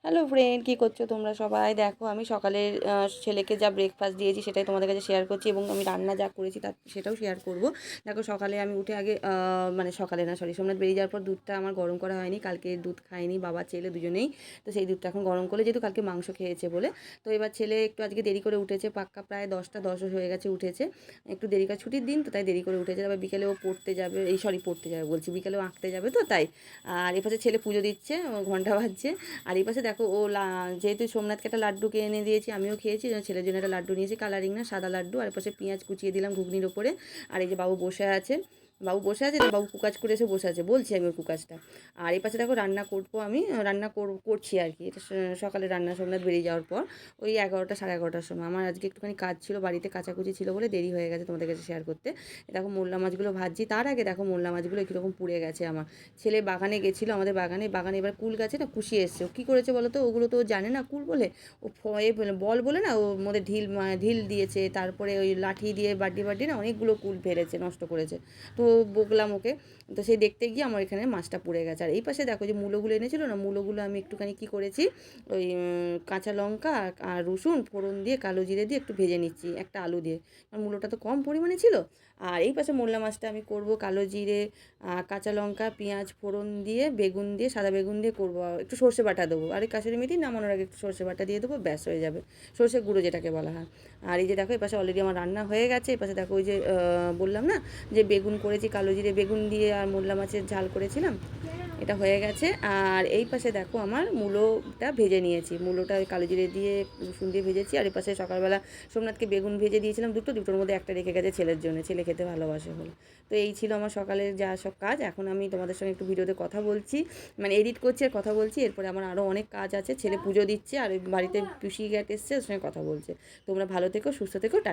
Hello friend, কী করছো তোমরা সবাই? দেখো আমি সকালের ছেলেকে যা ব্রেকফাস্ট দিয়েছি সেটাই তোমাদের কাছে শেয়ার করছি, এবং আমি রান্না যা করেছি সেটাও শেয়ার করব। দেখো সকালে আমি উঠে আগে মানে সকালে না, সরি, সোমনাথ বেরিয়ে যাওয়ার পর দুধটা আমার গরম করা হয়নি, কালকে দুধ খায়নি বাবা ছেলে দুজনেই। তো সেই দুধটা এখন গরম করলে, যেহেতু কালকে মাংস খেয়েছে বলে। তো এবার ছেলে একটু আজকে দেরি করে উঠেছে, পাক্কা প্রায় 10টা 10 হয়ে গেছে উঠেছে। একটু দেরি করে, ছুটির দিন তো তাই দেরি করে উঠেছে। আবার বিকেলেও পড়তে যাবে, পড়তে যাবে বলছি, বিকেলেও আঁকতে যাবে তো তাই। আর এপাশে ছেলে পুজো দিচ্ছে, ঘন্টা বাজছে। আর এই পাশে দেখো যেহেতু সোমনাথকে একটা লাড্ডু এনে দিয়েছি, আমিও খেয়েছি, ছেলের জন্য একটা লাড্ডু নিয়েছি, কালারিং না সাদা লাড্ডু। আর পাশে পেঁয়াজ কুচিয়ে দিলাম ঘুগনির ওপরে। আর এই যে বাবু বসে আছে, না বাবু কুকাজ করে এসে বসে আছে, বলছি আমি ওর কুকাজটা। আর এই পাশে দেখো রান্না করবো, আমি করছি আর কি। এটা সকালে রান্না, সোমনাথ বেরিয়ে যাওয়ার পর ওই 11টা 11:30টার সময়। আমার আজকে একটুখানি কাজ ছিল বাড়িতে, কাচাকুচি ছিল বলে দেরি হয়ে গেছে তোমাদের কাছে শেয়ার করতে। দেখো মোল্লা মাছগুলো ভাজছি, তার আগে দেখো মোল্লা মাছগুলো কীরকম পুড়ে গেছে আমার। ছেলে বাগানে গেছিলো, আমাদের বাগানে এবার কুল গাছে না কুশি এসছে। ও কী করেছে বলো তো, ওগুলো তো ও জানে না কুল বলে। ও বল বলে না, ওর মধ্যে ঢিল দিয়েছে, তারপরে ওই লাঠি দিয়ে বাড্ডি না অনেকগুলো কুল ফেলেছে, নষ্ট করেছে। তো বকলাম ওকে। তো সেই দেখতে গিয়ে আমার এখানে মাছটা পুড়ে গেছে। আর এই পাশে দেখো যে মূলোগুলো এনেছিল না, মূলোগুলো আমি একটুখানি কী করেছি, ওই কাঁচা লঙ্কা আর রসুন ফোড়ন দিয়ে কালো জিরে দিয়ে একটু ভেজে নিচ্ছি, একটা আলু দিয়ে, কারণ মূলোটা তো কম পরিমাণে ছিল। আর এই পাশে মোল্লা মাছটা আমি করব কালো জিরে, কাঁচা লঙ্কা পেঁয়াজ ফোড়ন দিয়ে, বেগুন দিয়ে, সাদা বেগুন দিয়ে করবো, একটু সর্ষে বাটা দেবো। আর এই কাশুরি মেথি নামানোর আগে একটু সর্ষে বাটা দিয়ে দেবো, ব্যাস হয়ে যাবে, সর্ষে গুঁড়ো যেটাকে বলা হয়। আর এই যে দেখো এপাশে অলরেডি আমার রান্না হয়ে গেছে। এপাশে দেখো ওই যে বললাম না যে বেগুন করেছি, কালো জিরে বেগুন দিয়ে আর মোল্লা মাছের ঝাল করেছিলাম, এটা হয়ে গেছে। আর এই পাশে দেখো আমার মূলোটা ভেজে নিয়েছি, মূলোটা ওই কালো জিরে দিয়ে রসুন দিয়ে ভেজেছি। আর এই পাশে সকালবেলা সোমনাথকে বেগুন ভেজে দিয়েছিলাম দুটোর মধ্যে একটা রেখে গেছে ছেলের জন্য, ছেলে খেতে ভালোবাসে বলে। তো এই ছিল আমার সকালের যা সব কাজ। এখন আমি তোমাদের সঙ্গে একটু ভিডিওতে কথা বলছি, মানে এডিট করছি আর কথা বলছি। এরপরে আমার আরও অনেক কাজ আছে, ছেলে পুজো দিচ্ছে আর ওই বাড়িতে পিসি গ্যাট এসছে, ওর সঙ্গে কথা বলছে। তোমরা ভালো থেকো, সুস্থ থেকো, টাটা।